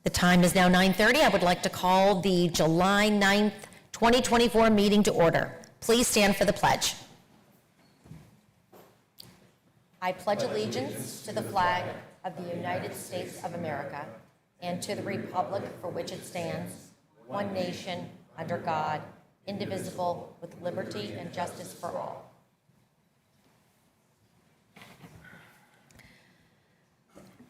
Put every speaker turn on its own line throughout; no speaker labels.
The time is now 9:30. I would like to call the July 9th, 2024 meeting to order. Please stand for the pledge. I pledge allegiance to the flag of the United States of America and to the republic for which it stands, one nation, under God, indivisible, with liberty and justice for all.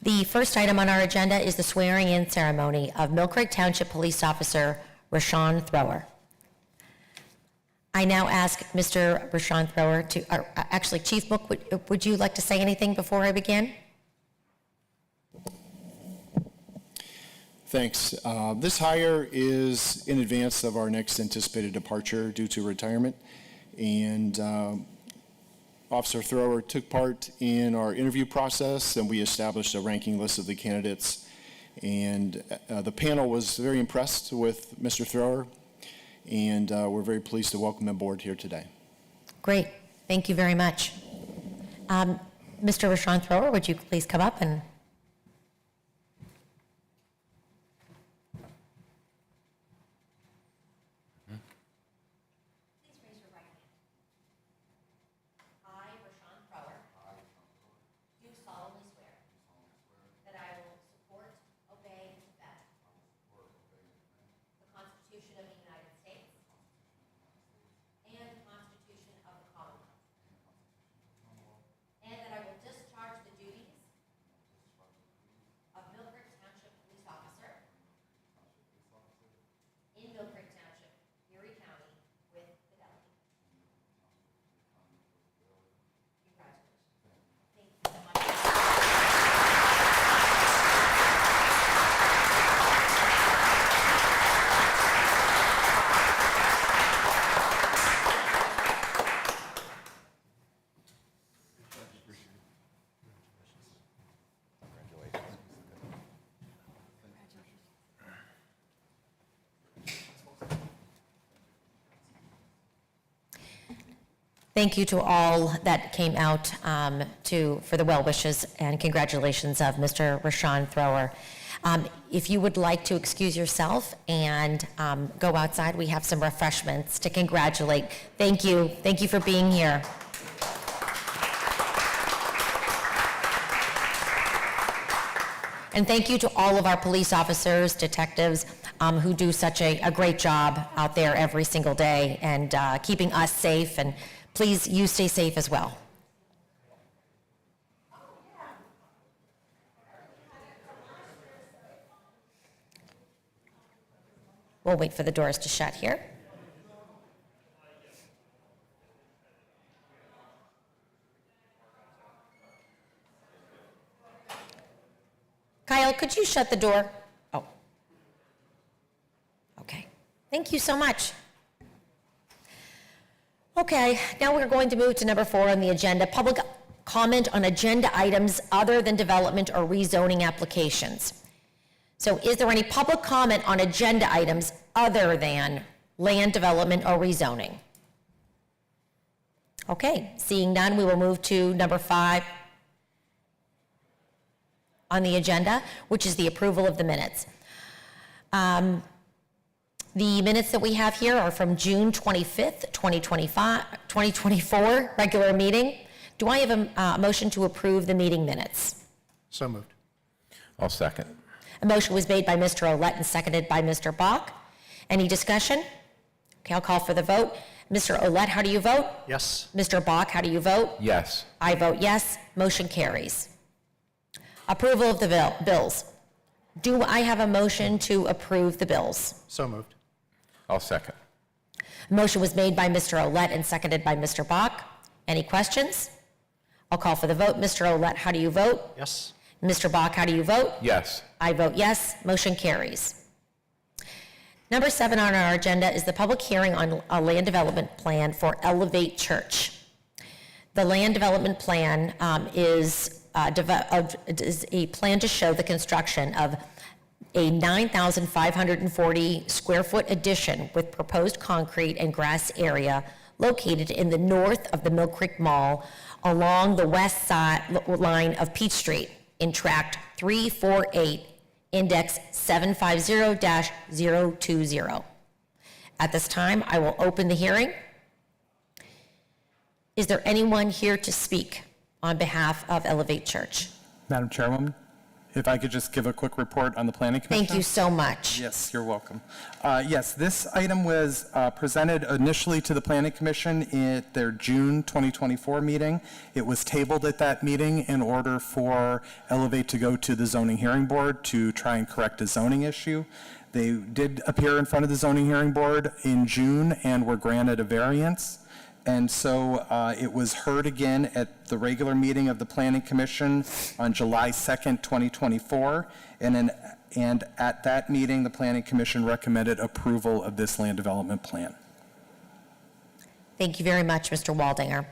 The first item on our agenda is the swearing-in ceremony of Mill Creek Township Police Officer Rashawn Thrower. I now ask Mr. Rashawn Thrower to, actually, Chief Book, would you like to say anything before I begin?
Thanks. This hire is in advance of our next anticipated departure due to retirement, and Officer Thrower took part in our interview process, and we established a ranking list of the candidates, and the panel was very impressed with Mr. Thrower, and we're very pleased to welcome him aboard here today.
Great. Thank you very much. Mr. Rashawn Thrower, would you please come up and... Thank you to all that came out for the well wishes and congratulations of Mr. Rashawn Thrower. If you would like to excuse yourself and go outside, we have some refreshments to congratulate. Thank you. Thank you for being here. And thank you to all of our police officers, detectives, who do such a great job out there every single day and keeping us safe, and please, you stay safe as well. We'll wait for the doors to shut here. Kyle, could you shut the door? Oh. Okay. Thank you so much. Okay, now we're going to move to number 4 on the agenda, public comment on agenda items other than development or rezoning applications. So is there any public comment on agenda items other than land development or rezoning? Okay, seeing none, we will move to number 5 on the agenda, which is the approval of the minutes. The minutes that we have here are from June 25th, 2024, regular meeting. Do I have a motion to approve the meeting minutes?
So moved.
I'll second.
A motion was made by Mr. Ouellette and seconded by Mr. Bach. Any discussion? Okay, I'll call for the vote. Mr. Ouellette, how do you vote?
Yes.
Mr. Bach, how do you vote?
Yes.
I vote yes. Motion carries. Approval of the bills. Do I have a motion to approve the bills?
So moved.
I'll second.
A motion was made by Mr. Ouellette and seconded by Mr. Bach. Any questions? I'll call for the vote. Mr. Ouellette, how do you vote?
Yes.
Mr. Bach, how do you vote?
Yes.
I vote yes. Motion carries. Number 7 on our agenda is the public hearing on a land development plan for Elevate Church. The land development plan is a plan to show the construction of a 9,540 square foot addition with proposed concrete and grass area located in the north of the Mill Creek Mall along the west side line of Peach Street in tract 348 index 750-020. At this time, I will open the hearing. Is there anyone here to speak on behalf of Elevate Church?
Madam Chairwoman, if I could just give a quick report on the Planning Commission.
Thank you so much.
Yes, you're welcome. Yes, this item was presented initially to the Planning Commission at their June 2024 meeting. It was tabled at that meeting in order for Elevate to go to the Zoning Hearing Board to try and correct a zoning issue. They did appear in front of the Zoning Hearing Board in June and were granted a variance. And so it was heard again at the regular meeting of the Planning Commission on July 2nd, 2024. And at that meeting, the Planning Commission recommended approval of this land development plan.
Thank you very much, Mr. Waldinger.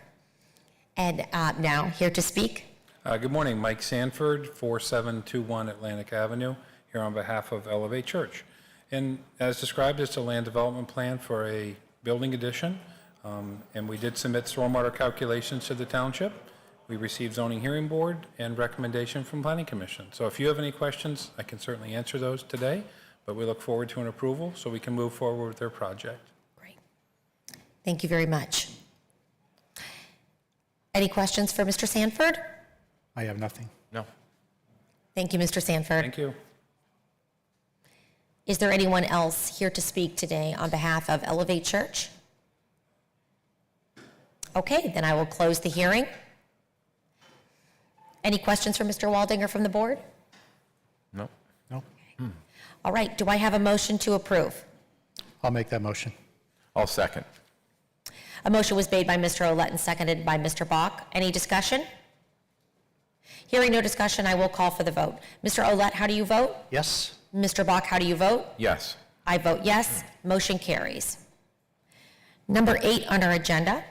And now, here to speak.
Good morning, Mike Sanford, 4721 Atlantic Avenue, here on behalf of Elevate Church. And as described, it's a land development plan for a building addition, and we did submit stormwater calculations to the township. We received zoning hearing board and recommendation from planning commission. So if you have any questions, I can certainly answer those today, but we look forward to an approval so we can move forward with their project.
Great. Thank you very much. Any questions for Mr. Sanford?
I have nothing.
No.
Thank you, Mr. Sanford.
Thank you.
Is there anyone else here to speak today on behalf of Elevate Church? Okay, then I will close the hearing. Any questions for Mr. Waldinger from the board?
No.
No?
All right, do I have a motion to approve?
I'll make that motion.
I'll second.
A motion was made by Mr. Olet and seconded by Mr. Bach. Any discussion? Hearing no discussion, I will call for the vote. Mr. Olet, how do you vote?
Yes?
Mr. Bach, how do you vote?
Yes.
I vote yes. Motion carries. Number 8 on our agenda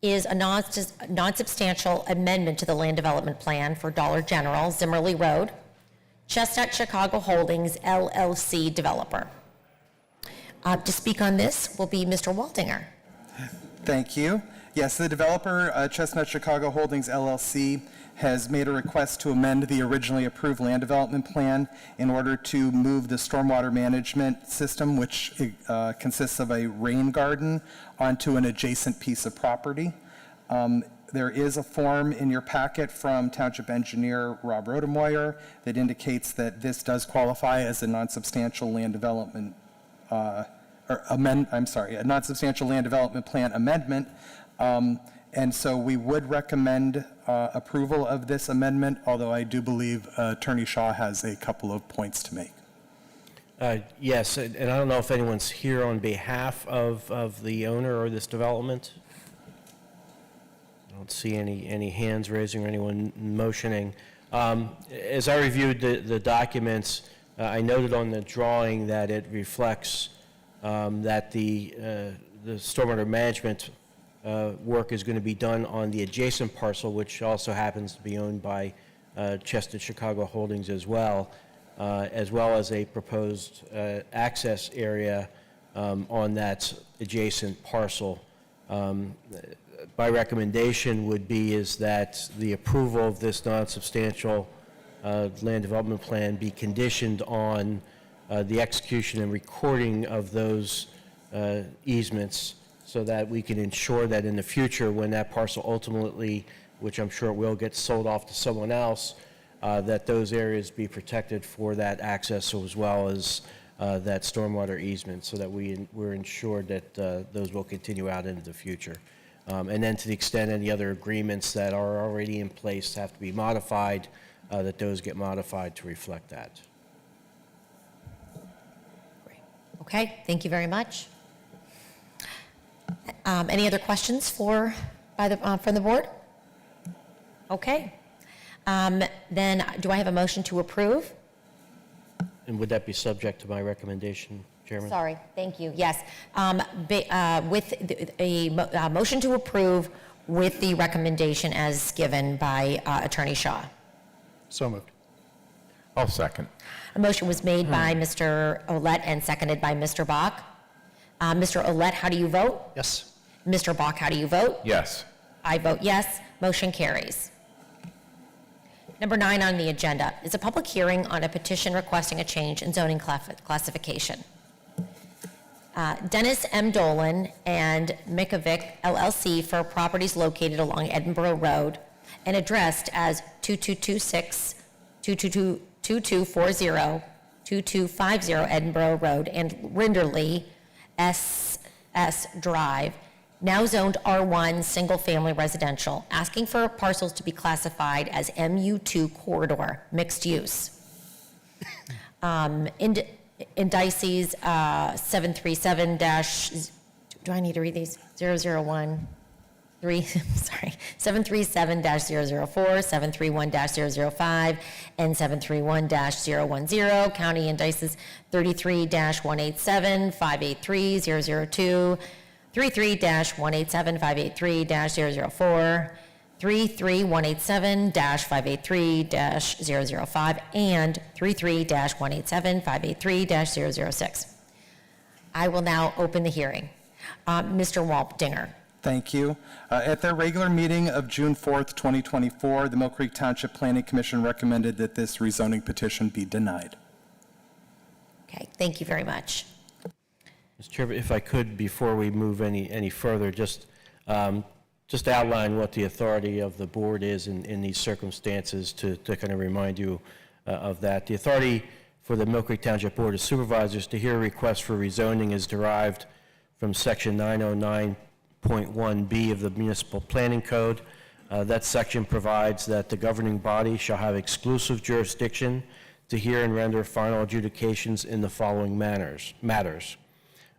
is a non-substantial amendment to the land development plan for Dollar General, Zimmerly Road, Chestnut Chicago Holdings, LLC developer. To speak on this will be Mr. Waldinger.
Thank you. Yes, the developer, Chestnut Chicago Holdings LLC, has made a request to amend the originally approved land development plan in order to move the stormwater management system, which consists of a rain garden, onto an adjacent piece of property. There is a form in your packet from Township Engineer Rob Rodemoyer that indicates that this does qualify as a non-substantial land development a non-substantial land development plan amendment. And so we would recommend approval of this amendment, although I do believe Attorney Shaw has a couple of points to make.
Yes, and I don't know if anyone's here on behalf of the owner or this development. I don't see any hands raising or anyone motioning. As I reviewed the documents, I noted on the drawing that it reflects that the stormwater management work is going to be done on the adjacent parcel, which also happens to be owned by Chestnut Chicago Holdings as well as a proposed access area on that adjacent parcel. My recommendation would be is that the approval of this non-substantial land development plan be conditioned on the execution and recording of those easements, so that we can ensure that in the future, when that parcel ultimately, which I'm sure it will, get sold off to someone else, that those areas be protected for that access as well as that stormwater easement, so that we're ensured that those will continue out into the future. And then to the extent any other agreements that are already in place have to be modified, that those get modified to reflect that.
Okay, thank you very much. Any other questions from the board? Okay. Then do I have a motion to approve?
And would that be subject to my recommendation, Chairman?
Sorry, thank you. Yes. With a motion to approve with the recommendation as given by Attorney Shaw.
So moved.
I'll second.
A motion was made by Mr. Olet and seconded by Mr. Bach. Mr. Olet, how do you vote?
Yes.
Mr. Bach, how do you vote?
Yes.
I vote yes. Motion carries. Number 9 on the agenda is a public hearing on a petition requesting a change in zoning classification. Dennis M. Dolan and Mikovic LLC for properties located along Edinburgh Road and addressed as 2226, 2240, 2250 Edinburgh Road and Rinderley SS Drive, now zoned R1 Single Family Residential, asking for parcels to be classified as MU2 Corridor Mixed Use. Indices 737 do I need to read these? 001, 737-004, 731-005, and 731-010. County indices 33-187, 583-002, 33-187-583-004, 33-187-583-005, and 33-187-583-006. I will now open the hearing. Mr. Waldinger.
Thank you. At their regular meeting of June 4th, 2024, the Mill Creek Township Planning Commission recommended that this rezoning petition be denied.
Okay, thank you very much.
Mr. Chairman, if I could, before we move any further, just outline what the authority of the board is in these circumstances to kind of remind you of that. The authority for the Mill Creek Township Board of Supervisors to hear a request for rezoning is derived from Section 909.1B of the Municipal Planning Code. That section provides that the governing body shall have exclusive jurisdiction to hear and render final adjudications in the following matters.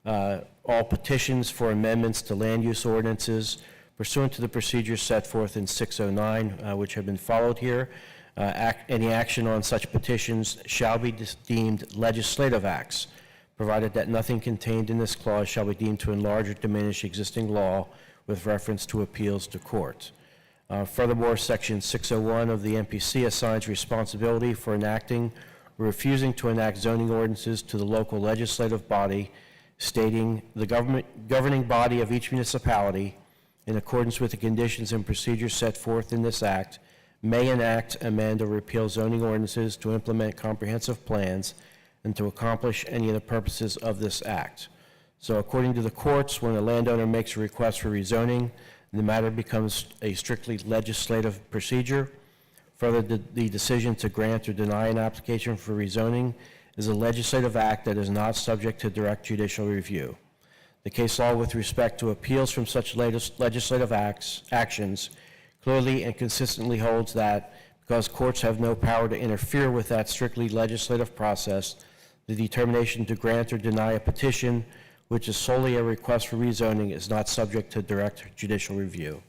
All petitions for amendments to land use ordinances pursuant to the procedures set forth in 609, which have been followed here. Any action on such petitions shall be deemed legislative acts, provided that nothing contained in this clause shall be deemed to enlarge or diminish existing law with reference to appeals to court. Furthermore, Section 601 of the MPC assigns responsibility for enacting or refusing to enact zoning ordinances to the local legislative body, stating the governing body of each municipality, in accordance with the conditions and procedures set forth in this act, may enact, amend, or repeal zoning ordinances to implement comprehensive plans and to accomplish any of the purposes of this act. So according to the courts, when a landowner makes a request for rezoning, the matter becomes a strictly legislative procedure. Further, the decision to grant or deny an application for rezoning is a legislative act that is not subject to direct judicial review. The case law with respect to appeals from such legislative actions clearly and consistently holds that because courts have no power to interfere with that strictly legislative process, the determination to grant or deny a petition, which is solely a request for rezoning, is not subject to direct judicial review.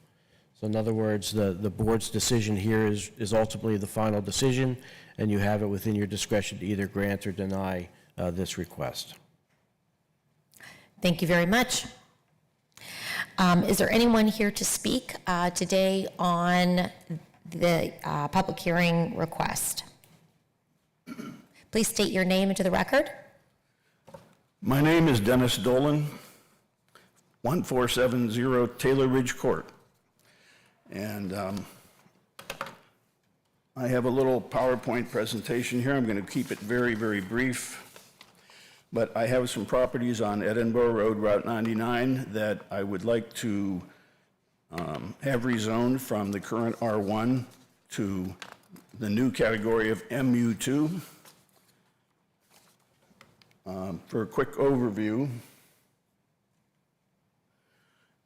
So in other words, the board's decision here is ultimately the final decision, and you have it within your discretion to either grant or deny this request.
Thank you very much. Is there anyone here to speak today on the public hearing request? Please state your name into the record.
My name is Dennis Dolan, 1470 Taylor Ridge Court. And I have a little PowerPoint presentation here. I'm going to keep it very, very brief. But I have some properties on Edinburgh Road, Route 99, that I would like to have rezoned from the current R1 to the new category of MU2. For a quick overview,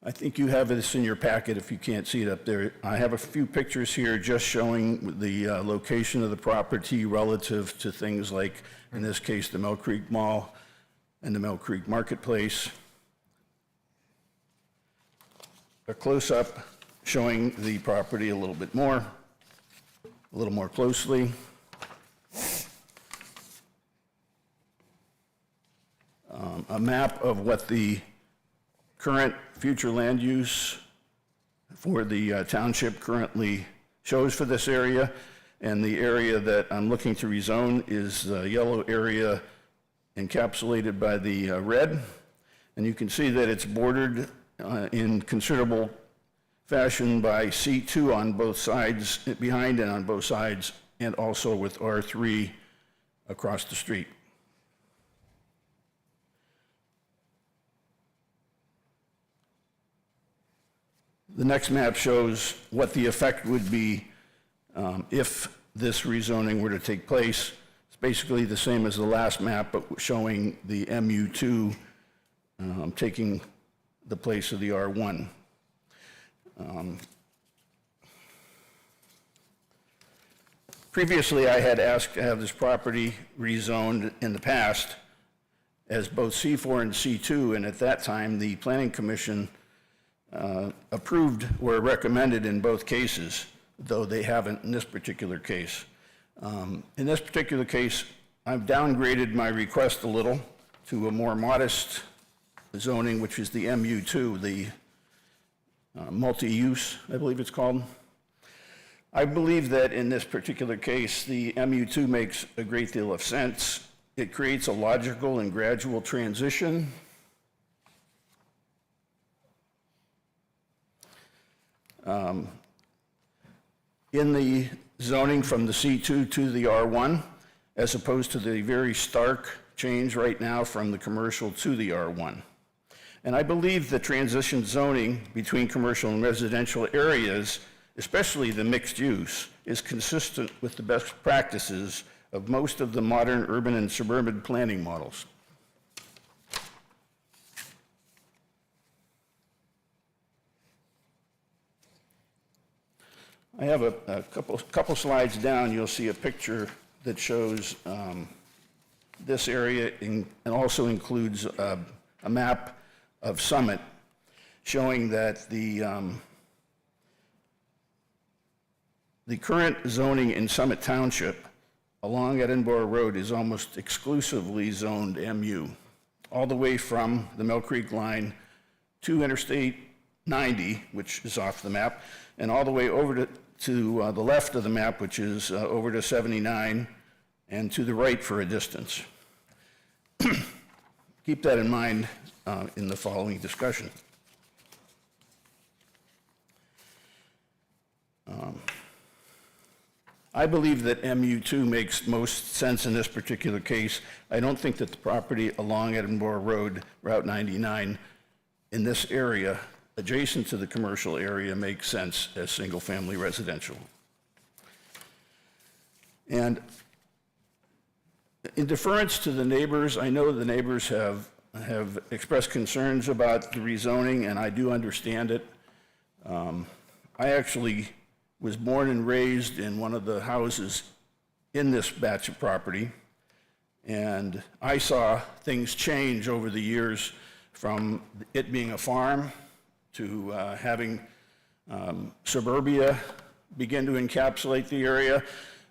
I think you have this in your packet if you can't see it up there. I have a few pictures here just showing the location of the property relative to things like, in this case, the Mill Creek Mall and the Mill Creek Marketplace. A close-up showing the property a little more closely. A map of what the current future land use for the township currently shows for this area, and the area that I'm looking to rezone is the yellow area encapsulated by the red, and you can see that it's bordered in considerable fashioned by C2 on both sides, behind and on both sides, and also with R3 across the street. The next map shows what the effect would be if this rezoning were to take place. It's basically the same as the last map, but showing the MU2 taking the place of the R1. Previously, I had asked to have this property rezoned in the past as both C4 and C2, and at that time, the Planning Commission approved or recommended in both cases, though they haven't in this particular case. In this particular case, I've downgraded my request a little to a more modest zoning, which is the MU2, the multi-use, I believe it's called. I believe that in this particular case, the MU2 makes a great deal of sense. It creates a logical and gradual transition. In the zoning from the C2 to the R1, as opposed to the very stark change right now from the commercial to the R1. And I believe the transition zoning between commercial and residential areas, especially the mixed use, is consistent with the best practices of most of the modern urban and suburban planning models. I have a couple slides down. You'll see a picture that shows this area and also includes a map of Summit showing that the current zoning in Summit Township along Edinburgh Road is almost exclusively zoned MU, all the way from the Mill Creek line to Interstate 90, which is off the map, and all the way over to the left of the map, which is over to 79, and to the right for a distance. Keep that in mind in the following discussion. I believe that MU2 makes most sense in this particular case. I don't think that the property along Edinburgh Road, Route 99, in this area, adjacent to the commercial area, makes sense as single-family residential. And in deference to the neighbors, I know the neighbors have expressed concerns about the rezoning, and I do understand it. I actually was born and raised in one of the houses in this batch of property, and I saw things change over the years from it being a farm to having suburbia begin to encapsulate the area,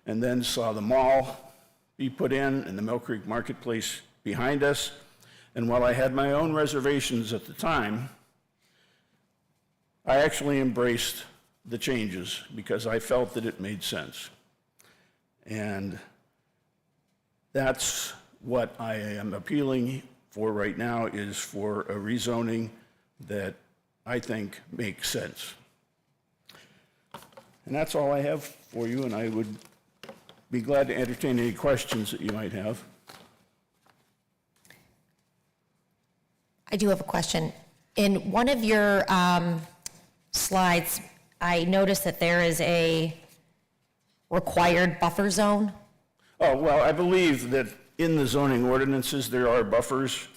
and then saw the mall be put in and the Mill Creek Marketplace behind us. And while I had my own reservations at the time, I actually embraced the changes because I felt that it made sense. And that's what I am appealing for right now, is for a rezoning that I think makes sense. And that's all I have for you, and I would be glad to entertain any questions that you might have.
I do have a question. In one of your slides, I noticed that there is a required buffer zone.
Oh, well, I believe that in the zoning ordinances, there are buffers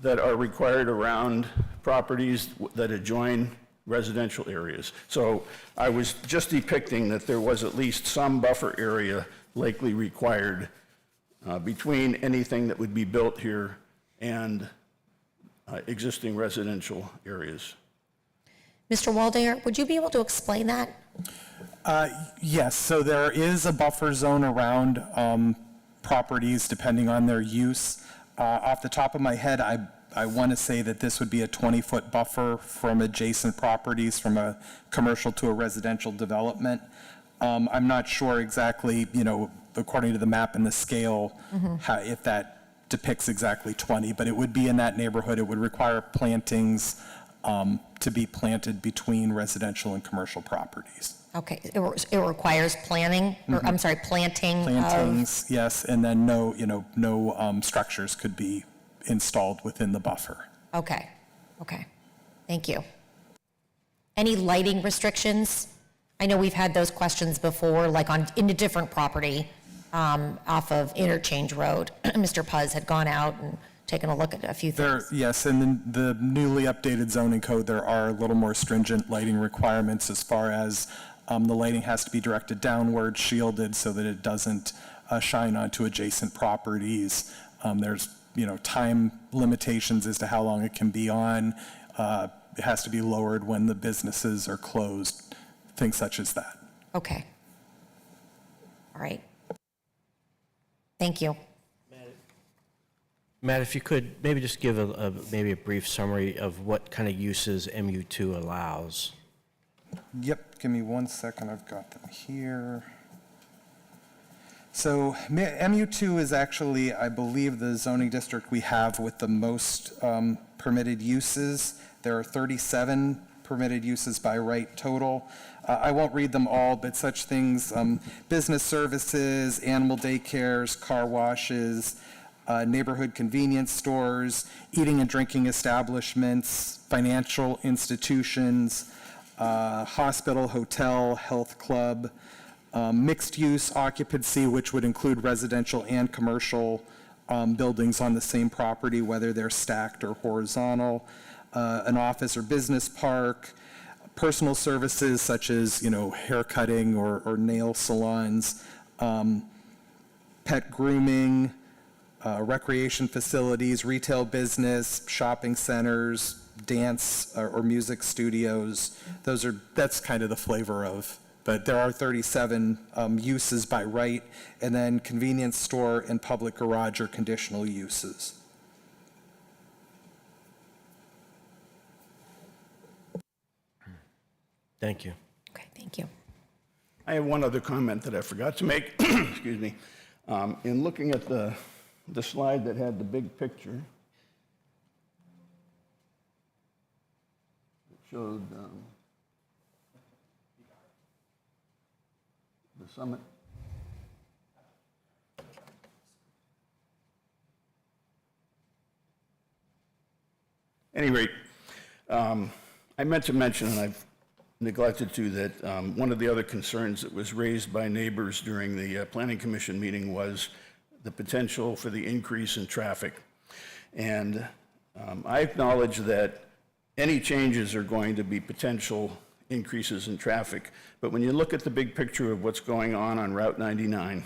that are required around properties that adjoin residential areas. So I was just depicting that there was at least some buffer area likely required between anything that would be built here and existing residential areas.
Mr. Waldeyer, would you be able to explain that?
Yes, so there is a buffer zone around properties depending on their use. Off the top of my head, I want to say that this would be a 20-foot buffer from adjacent properties from a commercial to a residential development. I'm not sure exactly, according to the map and the scale, if that depicts exactly 20, but it would be in that neighborhood. It would require plantings to be planted between residential and commercial properties.
Okay, it requires planning, or, I'm sorry, planting of,
Plantings, yes, and then no structures could be installed within the buffer.
okay, thank you. Any lighting restrictions? I know we've had those questions before, like in a different property off of Interchange Road. Mr. Puz had gone out and taken a look at a few things.
Yes, and in the newly updated zoning code, there are a little more stringent lighting requirements as far as the lighting has to be directed downward, shielded, so that it doesn't shine onto adjacent properties. There's, time limitations as to how long it can be on. It has to be lowered when the businesses are closed, things such as that.
Okay. All right. Thank you.
Matt, if you could, maybe just give maybe a brief summary of what kind of uses MU2 allows.
Yep, give me 1 second, I've got them here. So MU2 is actually, I believe, the zoning district we have with the most permitted uses. There are 37 permitted uses by right total. I won't read them all, but such things, business services, animal daycares, car washes, neighborhood convenience stores, eating and drinking establishments, financial institutions, hospital, hotel, health club, mixed-use occupancy, which would include residential and commercial buildings on the same property, whether they're stacked or horizontal, an office or business park, personal services such as, hair cutting or nail salons, pet grooming, recreation facilities, retail business, shopping centers, dance or music studios. That's kind of the flavor of, but there are 37 uses by right, and then convenience store and public garage are conditional uses.
Thank you.
Okay, thank you.
I have one other comment that I forgot to make. Excuse me. In looking at the slide that had the big picture, it showed the summit. Any rate, I meant to mention, and I've neglected to, that one of the other concerns that was raised by neighbors during the Planning Commission meeting was the potential for the increase in traffic. And I acknowledge that any changes are going to be potential increases in traffic, but when you look at the big picture of what's going on Route 99,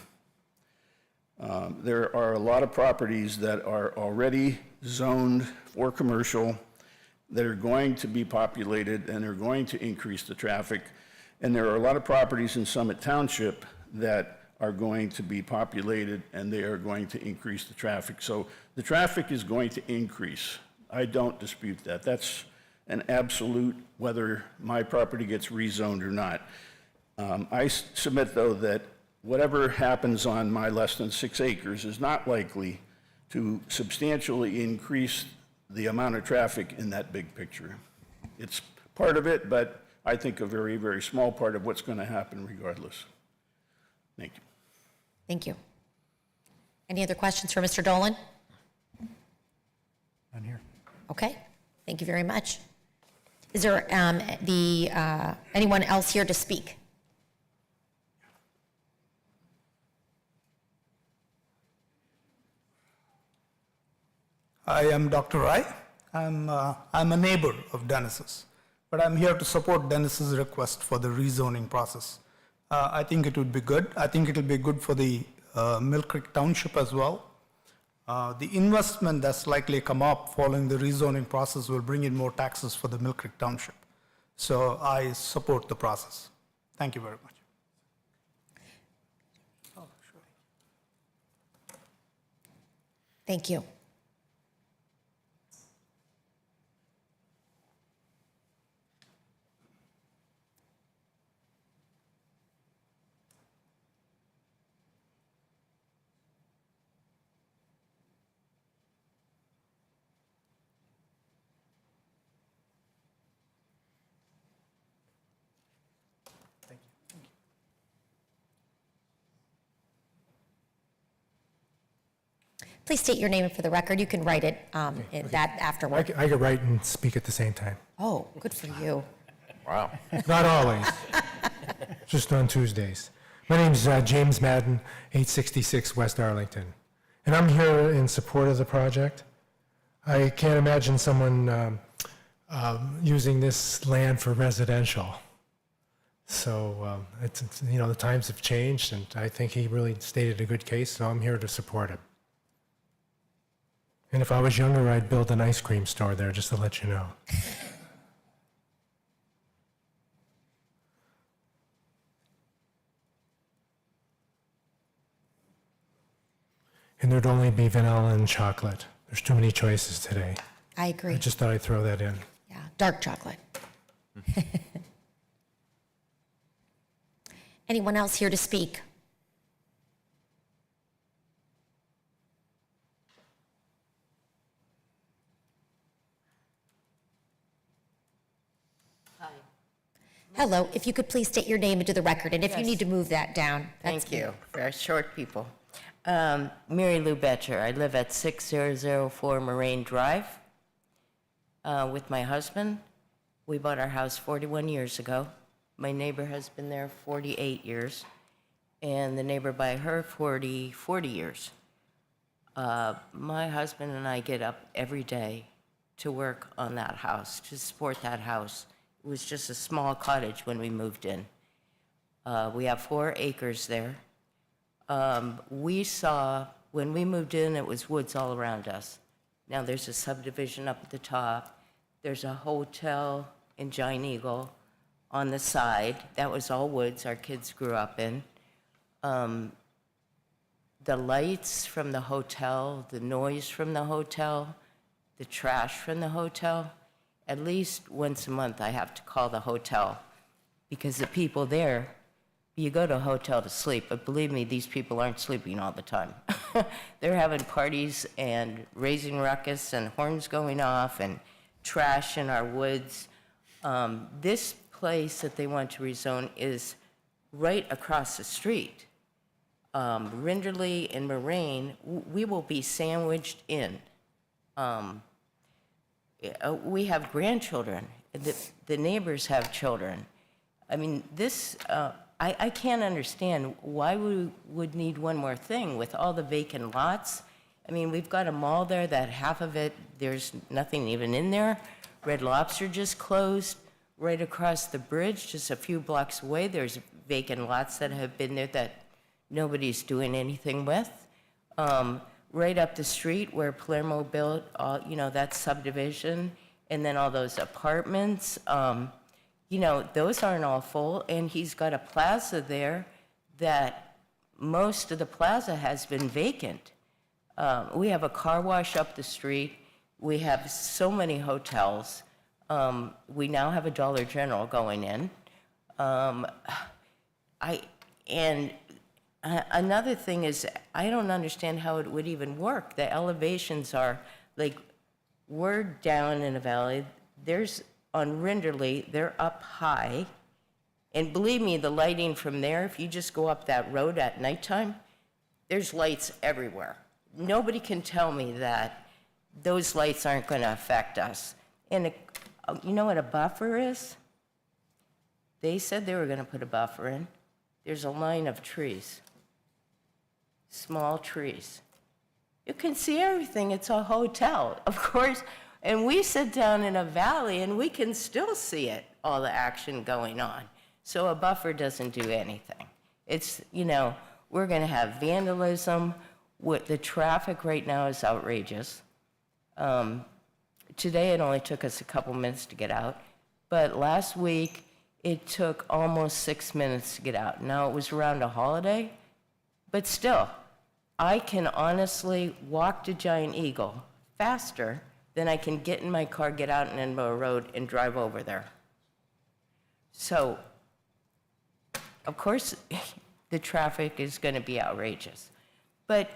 there are a lot of properties that are already zoned for commercial that are going to be populated and are going to increase the traffic. And there are a lot of properties in Summit Township that are going to be populated and they are going to increase the traffic. So the traffic is going to increase. I don't dispute that. That's an absolute, whether my property gets rezoned or not. I submit, though, that whatever happens on my less than 6 acres is not likely to substantially increase the amount of traffic in that big picture. It's part of it, but I think a very, very small part of what's going to happen regardless. Thank you.
Thank you. Any other questions for Mr. Dolan?
None here.
Okay, thank you very much. Is there anyone else here to speak?
I am Dr. Rai. I'm a neighbor of Dennis's, but I'm here to support Dennis's request for the rezoning process. I think it would be good. I think it will be good for the Mill Creek Township as well. The investment that's likely come up following the rezoning process will bring in more taxes for the Mill Creek Township. So I support the process. Thank you very much. Oh, sure.
Thank you. please state your name for the record? You can write it that afterward.
I could write and speak at the same time.
Oh, good for you.
Wow.
Not always, just on Tuesdays. My name's James Madden, 866 West Arlington, and I'm here in support of the project. I can't imagine someone using this land for residential. So it's, you know, the times have changed, and I think he really stated a good case, so I'm here to support him. And if I was younger, I'd build an ice cream store there, just to let you know. And there'd only be vanilla and chocolate. There's too many choices today.
I agree.
I just thought I'd throw that in.
Yeah, dark chocolate. Anyone else here to speak? Hello, if you could please state your name into the record, and if you
Yes.
need to move that down. that's
Thank you. For our short people. Mary Lou Betcher. I live at 6004 Moraine Drive with my husband. We bought our house 41 years ago. My neighbor has been there 48 years, and the neighbor by her 40 years. My husband and I get up every day to work on that house, to support that house. It was just a small cottage when we moved in. We have 4 acres there. We saw, when we moved in, it was woods all around us. Now there's a subdivision up at the top. There's a hotel in Giant Eagle on the side. That was all woods our kids grew up in. The lights from the hotel, the noise from the hotel, the trash from the hotel, at least once a month I have to call the hotel because the people there, you go to a hotel to sleep, but believe me, these people aren't sleeping all the time. They're having parties and raising ruckus and horns going off and trash in our woods. This place that they want to rezone is right across the street. Rinderley and Moraine, we will be sandwiched in. We have grandchildren. The neighbors have children. I mean, this, I can't understand why we would need one more thing with all the vacant lots. I mean, we've got a mall there that half of it, there's nothing even in there. Red Lobster just closed. Right across the bridge, just a few blocks away, there's vacant lots that have been there that nobody's doing anything with. Right up the street where Palermo built, that subdivision, and then all those apartments, those aren't all full, and he's got a plaza there that most of the plaza has been vacant. We have a car wash up the street. We have so many hotels. We now have a Dollar General going in. Another thing is, I don't understand how it would even work. The elevations are, like, we're down in a valley. There's, on Rinderley, they're up high. And believe me, the lighting from there, if you just go up that road at nighttime, there's lights everywhere. Nobody can tell me that those lights aren't going to affect us. And you know what a buffer is? They said they were going to put a buffer in. There's a line of trees, small trees. You can see everything. It's a hotel, of course. And we sit down in a valley, and we can still see it, all the action going on. So a buffer doesn't do anything. It's, we're going to have vandalism. The traffic right now is outrageous. Today, it only took us a couple minutes to get out. But last week, it took almost 6 minutes to get out. Now, it was around a holiday, but still, I can honestly walk to Giant Eagle faster than I can get in my car, get out on Edinburgh Road, and drive over there. So, of course, the traffic is going to be outrageous. But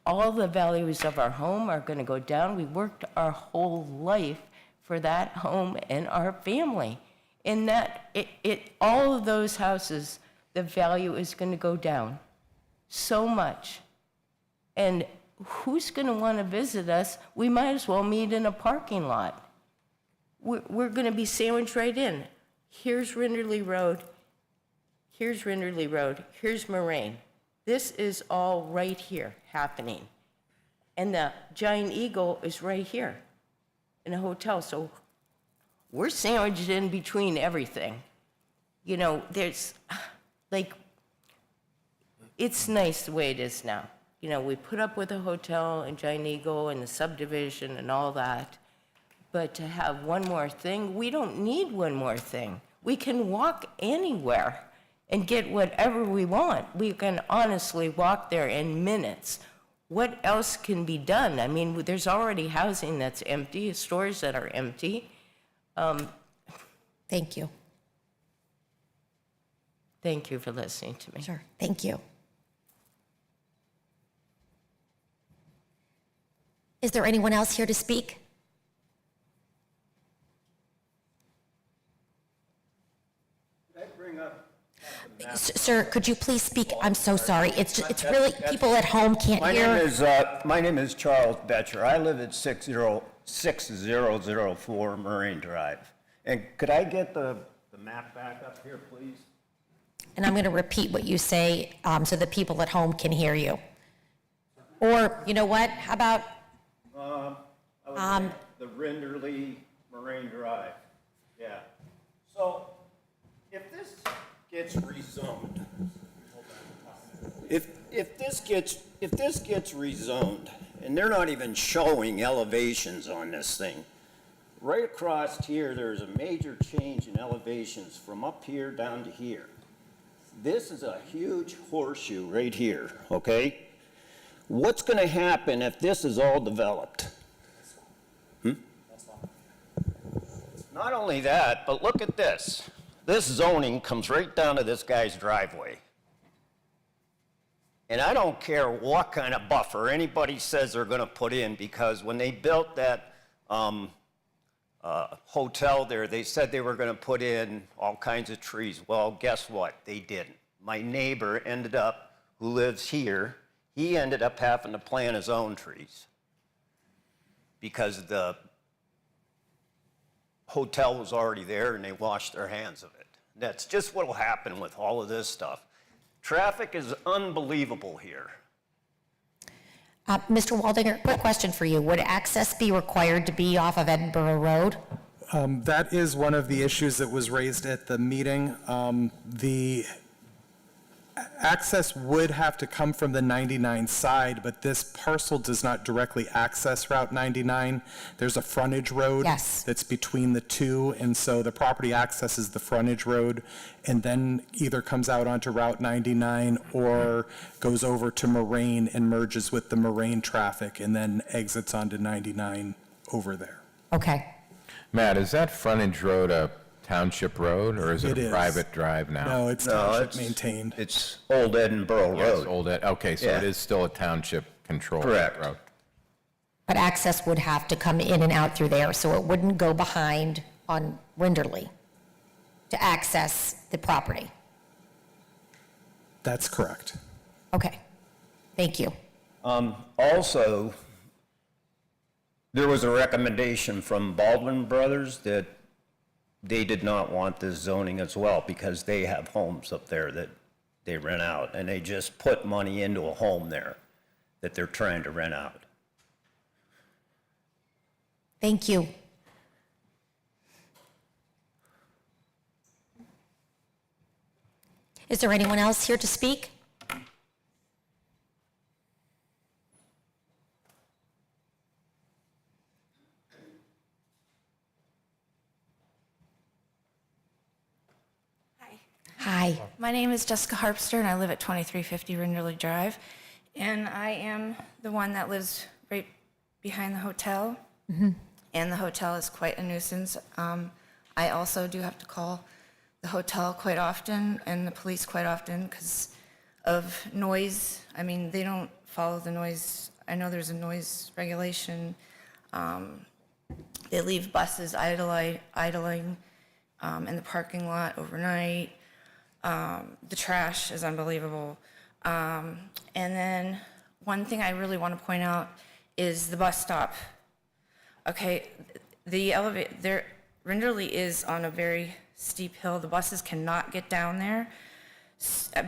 all the values of our home are going to go down. We worked our whole life for that home and our family. In that, all of those houses, the value is going to go down so much. And who's going to want to visit us? We might as well meet in a parking lot. We're going to be sandwiched right in. Here's Rinderley Road. Here's Rinderley Road. Here's Moraine. This is all right here happening. And the Giant Eagle is right here in a hotel. So we're sandwiched in between everything. You know, there's, like, it's nice the way it is now. You know, we put up with a hotel and Giant Eagle and the subdivision and all that. But to have one more thing, we don't need one more thing. We can walk anywhere and get whatever we want. We can honestly walk there in minutes. What else can be done? I mean, there's already housing that's empty, stores that are empty.
Thank you.
Thank you for listening to me.
Sure, thank you. Is there anyone else here to speak? Sir, could you please speak? I'm so sorry. It's really, people at home can't hear.
My name is Charles Betcher. I live at 6004 Marine Drive. And could I get the map back up here, please?
And I'm going to repeat what you say so the people at home can hear you. Or, you know what, how about,
The Rinderley Marine Drive. Yeah. So if this gets rezoned, if this gets rezoned, and they're not even showing elevations on this thing, right across here, there's a major change in elevations from up here down to here. This is a huge horseshoe right here, okay? What's going to happen if this is all developed? Not only that, but look at this. This zoning comes right down to this guy's driveway. And I don't care what kind of buffer anybody says they're going to put in, because when they built that hotel there, they said they were going to put in all kinds of trees. Well, guess what? They didn't. My neighbor ended up, who lives here, he ended up having to plant his own trees because the hotel was already there and they washed their hands of it. That's just what will happen with all of this stuff. Traffic is unbelievable here.
Mr. Waldinger, quick question for you. Would access be required to be off of Edinburgh Road?
That is one of the issues that was raised at the meeting. The access would have to come from the 99 side, but this parcel does not directly access Route 99. There's a frontage road that's between the two, and so the property accesses the frontage road and then either comes out onto Route 99 or goes over to Moraine and merges with the Moraine traffic and then exits onto 99 over there.
Okay.
Matt, is that frontage road a township road, or is it a
is.
private drive now?
No, it's township maintained.
It's Old Edinburgh
Yes,
Road.
okay, so it
Yeah.
is still a township controlled
Correct.
road.
But access would have to come in and out through there, so it wouldn't go behind on Rinderley to access the property.
That's correct.
Okay, thank you.
Also, there was a recommendation from Baldwin Brothers that they did not want this zoning as well because they have homes up there that they rent out, and they just put money into a home there that they're trying to rent out.
Thank you. Is there anyone else here to speak? Hi.
My name is Jessica Harpster, and I live at 2350 Rinderley Drive. And I am the one that lives right behind the hotel. And the hotel is quite a nuisance. I also do have to call the hotel quite often and the police quite often because of noise. I mean, they don't follow the noise. I know there's a noise regulation. They leave buses idling in the parking lot overnight. The trash is unbelievable. And then one thing I really want to point out is the bus stop. Okay, the elevator there, Rinderley is on a very steep hill. The buses cannot get down there.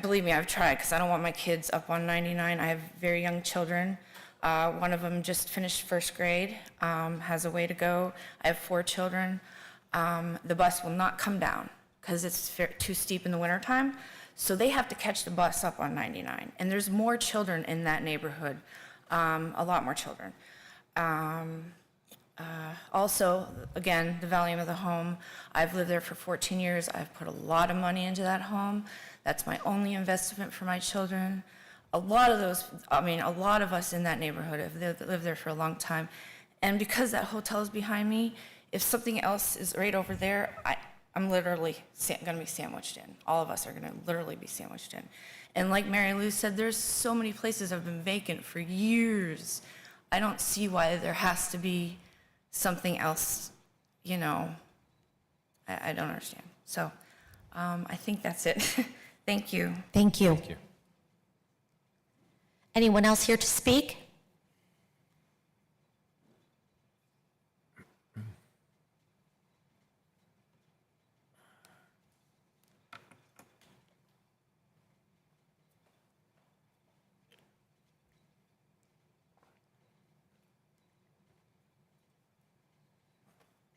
Believe me, I've tried because I don't want my kids up on 99. I have very young children. One of them just finished first grade, has a way to go. I have 4 children. The bus will not come down because it's too steep in the wintertime. So they have to catch the bus up on 99. And there's more children in that neighborhood, a lot more children. Also, again, the value of the home. I've lived there for 14 years. I've put a lot of money into that home. That's my only investment for my children. A lot of us in that neighborhood have lived there for a long time. And because that hotel is behind me, if something else is right over there, I'm literally going to be sandwiched in. All of us are going to literally be sandwiched in. And like Mary Lou said, there's so many places that have been vacant for years. I don't see why there has to be something else, I don't understand. So I think that's it. Thank you.
Thank you. Anyone else here to speak?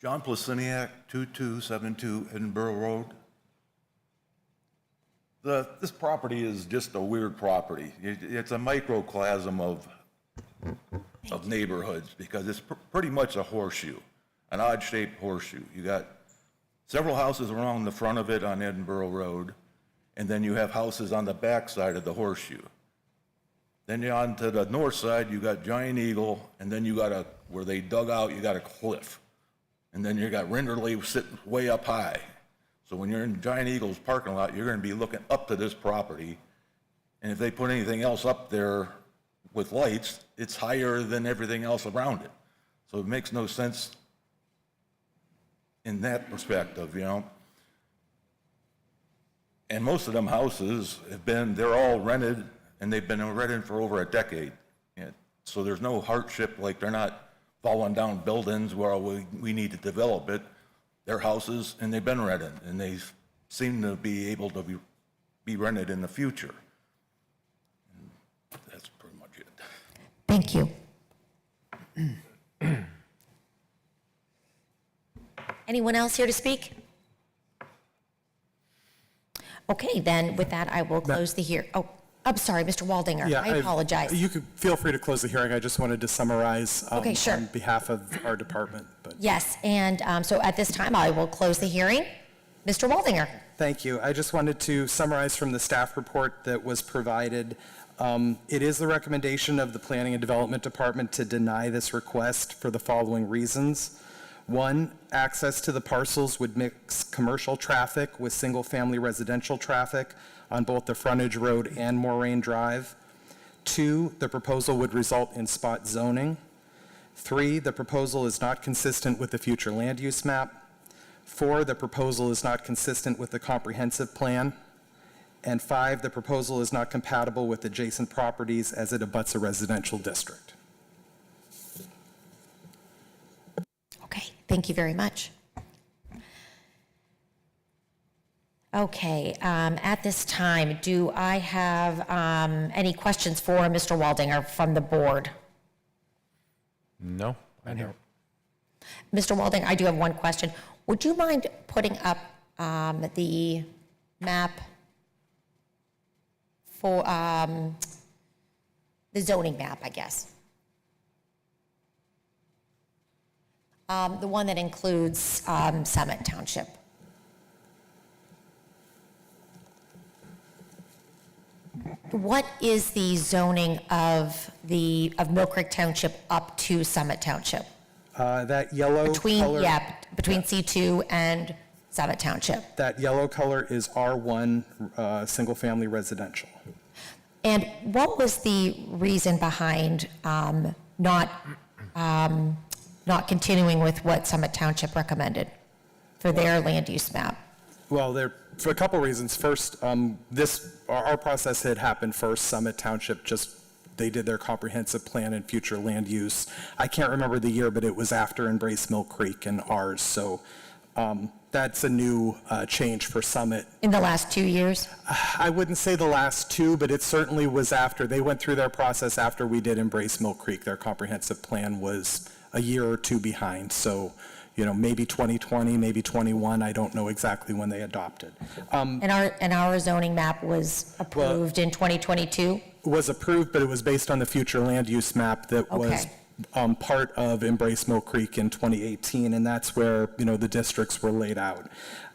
John Plasiniak, 2272 Edinburgh Road. This property is just a weird property. It's a microcosm of neighborhoods because it's pretty much a horseshoe, an odd-shaped horseshoe. You got several houses around the front of it on Edinburgh Road, and then you have houses on the back side of the horseshoe. Then you're on to the north side, you got Giant Eagle, and then you got where they dug out, you got a cliff. And then you got Rinderley sitting way up high. So when you're in Giant Eagle's parking lot, you're going to be looking up to this property. And if they put anything else up there with lights, it's higher than everything else around it. So it makes no sense in that perspective, And most of them houses they're all rented, and they've been rented for over a decade. So there's no hardship, like they're not falling down buildings where we need to develop it. They're houses, and they've been rented, and they seem to be able to be rented in the future. And that's pretty much it.
Thank you. Anyone else here to speak? Okay, then with that, I will close the hearing. Oh, I'm sorry, Mr. Waldinger.
Yeah,
I apologize.
You could feel free to close the hearing. I just wanted to summarize
Okay, sure.
on behalf of our department. But
Yes, and so at this time, I will close the hearing. Mr. Waldinger.
thank you. I just wanted to summarize from the staff report that was provided. It is the recommendation of the Planning and Development Department to deny this request for the following reasons. 1, access to the parcels would mix commercial traffic with single-family residential traffic on both the frontage road and Moraine Drive. 2, the proposal would result in spot zoning. 3, the proposal is not consistent with the future land use map. 4, the proposal is not consistent with the comprehensive plan. And 5, the proposal is not compatible with adjacent properties as it abuts a residential district.
Okay, thank you very much. Okay, at this time, do I have any questions for Mr. Waldinger from the board?
No, I don't.
Mr. Waldinger, I do have one question. Would you mind putting up the map for the zoning map, I guess? The one that includes Summit Township. What is the zoning of Mill Creek Township up to Summit Township?
That yellow color.
Between C2 and Summit Township.
That yellow color is R1, single-family residential.
And what was the reason behind not continuing with what Summit Township recommended for their land use map?
Well, for a couple reasons. First, our process had happened first. Summit Township just they did their comprehensive plan and future land use. I can't remember the year, but it was after Embrace Mill Creek and ours. So that's a new change for Summit.
In the last 2 years?
I wouldn't say the last two, but it certainly was after. They went through their process after we did Embrace Mill Creek. Their comprehensive plan was a year or two behind. So, maybe 2020, maybe 21. I don't know exactly when they adopted.
And our zoning map was approved in 2022?
Was approved, but it was based on the future land use map that was part of Embrace Mill Creek in 2018, and that's where, the districts were laid out.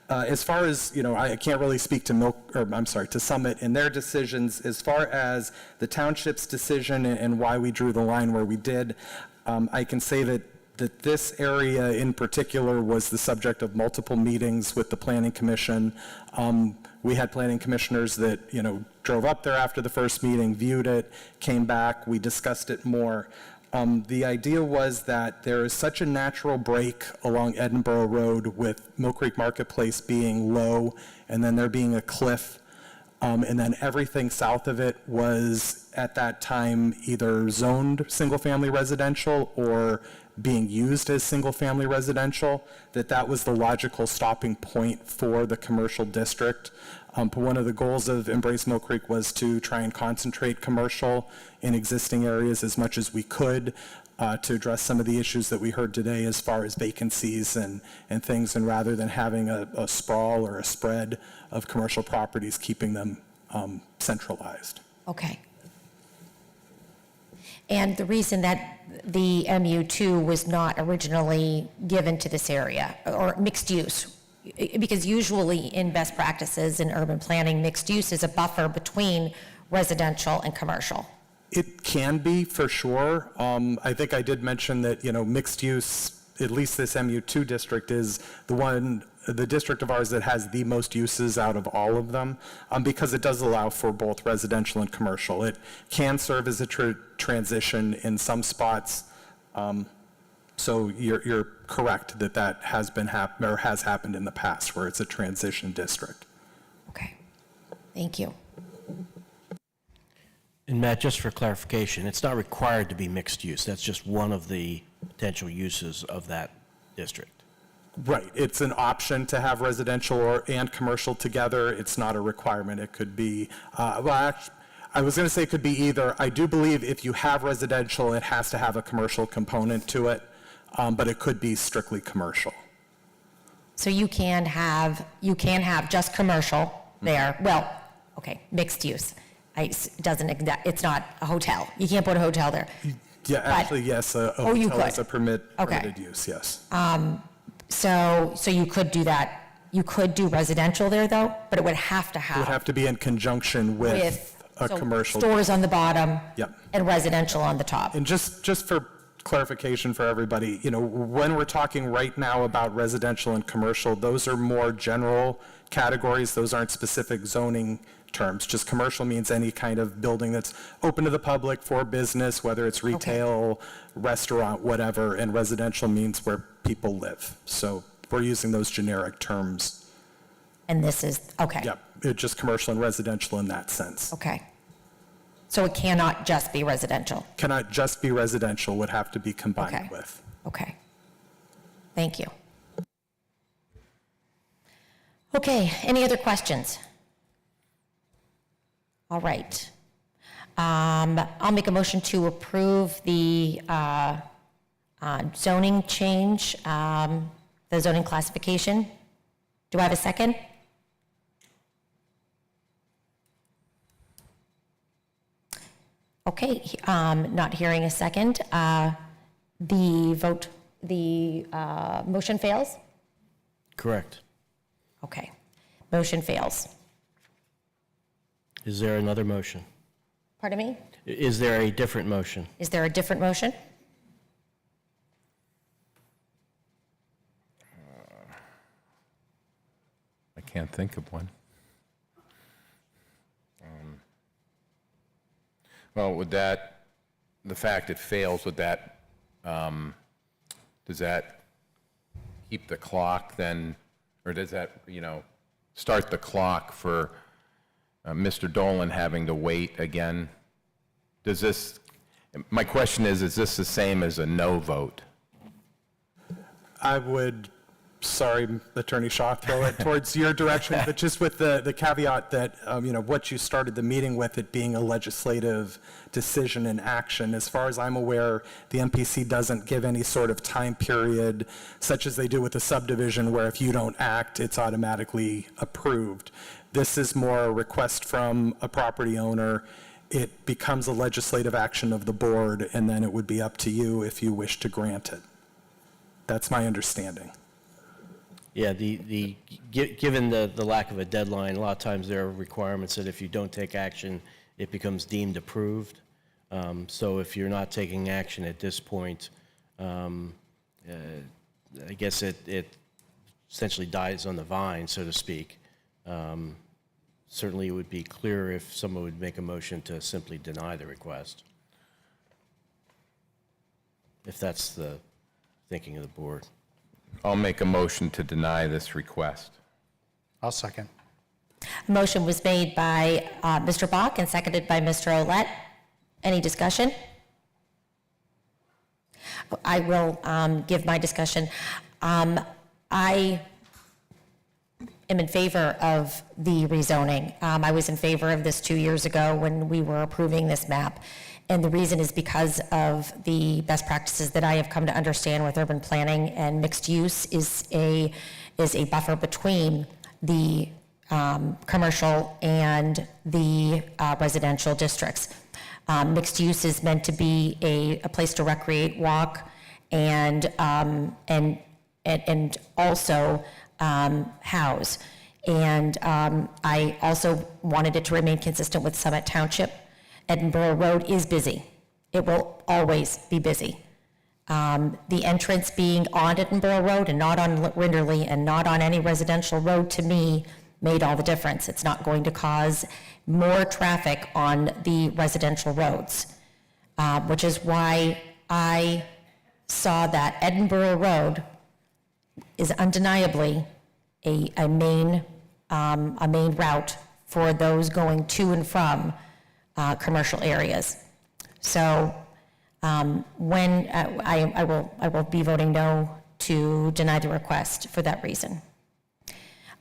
As far as, I can't really speak to to Summit and their decisions. As far as the township's decision and why we drew the line where we did, I can say that this area in particular was the subject of multiple meetings with the Planning Commission. We had planning commissioners that, drove up there after the first meeting, viewed it, came back, we discussed it more. The idea was that there is such a natural break along Edinburgh Road with Mill Creek Marketplace being low and then there being a cliff, and then everything south of it was at that time either zoned single-family residential or being used as single-family residential, that was the logical stopping point for the commercial district. One of the goals of Embrace Mill Creek was to try and concentrate commercial in existing areas as much as we could to address some of the issues that we heard today as far as vacancies and things, and rather than having a sprawl or a spread of commercial properties, keeping them centralized.
Okay. And the reason that the MU2 was not originally given to this area, or mixed use, because usually in best practices in urban planning, mixed use is a buffer between residential and commercial.
It can be, for sure. I think I did mention that, mixed use, at least this MU2 district, is the district of ours that has the most uses out of all of them, because it does allow for both residential and commercial. It can serve as a transition in some spots. So you're correct that has been or has happened in the past, where it's a transition district.
Okay, thank you.
And Matt, just for clarification, it's not required to be mixed use. That's just one of the potential uses of that district.
Right. It's an option to have residential and commercial together. It's not a requirement. It could be, I was going to say it could be either. I do believe if you have residential, it has to have a commercial component to it, but it could be strictly commercial.
So you can have just commercial there. Well, okay, mixed use. It's not a hotel. You can't put a hotel there.
Yeah, actually, yes, a hotel is a permitted use, yes.
So you could do that. You could do residential there, though, but it would have to have.
It would have to be in conjunction with a commercial.
Stores on the bottom.
Yep.
And residential on the top.
And just for clarification for everybody, when we're talking right now about residential and commercial, those are more general categories. Those aren't specific zoning terms. Just commercial means any kind of building that's open to the public for business, whether it's retail, restaurant, whatever, and residential means where people live. So we're using those generic terms.
And this is, okay.
Yep, it's just commercial and residential in that sense.
Okay. So it cannot just be residential?
Cannot just be residential, would have to be combined with.
Okay. Thank you. Okay, any other questions? All right. I'll make a motion to approve the zoning change, the zoning classification. Do I have a second? Okay, not hearing a second. The motion fails?
Correct.
Okay, motion fails.
Is there another motion?
Pardon me?
Is there a different motion?
Is there a different motion?
I can't think of one. Well, would that, the fact it fails, would that, does that keep the clock then, or does that, start the clock for Mr. Dolan having to wait again Does this, my question is this the same as a no vote?
I would, sorry, Attorney Shaw, throw it towards your direction, but just with the caveat that, what you started the meeting with, it being a legislative decision and action. As far as I'm aware, the MPC doesn't give any sort of time period, such as they do with a subdivision, where if you don't act, it's automatically approved. This is more a request from a property owner. It becomes a legislative action of the board, and then it would be up to you if you wish to grant it. That's my understanding.
Yeah, given the lack of a deadline, a lot of times there are requirements that if you don't take action, it becomes deemed approved. So if you're not taking action at this point, I guess it essentially dies on the vine, so to speak. Certainly it would be clearer if someone would make a motion to simply deny the request, if that's the thinking of the board.
I'll make a motion to deny this request.
I'll second.
A motion was made by Mr. Bach and seconded by Mr. Olet. Any discussion? I will give my discussion. I am in favor of the rezoning. I was in favor of this 2 years ago when we were approving this map. And the reason is because of the best practices that I have come to understand with urban planning, and mixed use is a buffer between the commercial and the residential districts. Mixed use is meant to be a place to recreate, walk, and also house. And I also wanted it to remain consistent with Summit Township. Edinburgh Road is busy. It will always be busy. The entrance being on Edinburgh Road and not on Rinderley and not on any residential road, to me, made all the difference. It's not going to cause more traffic on the residential roads, which is why I saw that Edinburgh Road is undeniably a main route for those going to and from commercial areas. So when I will be voting no to deny the request for that reason.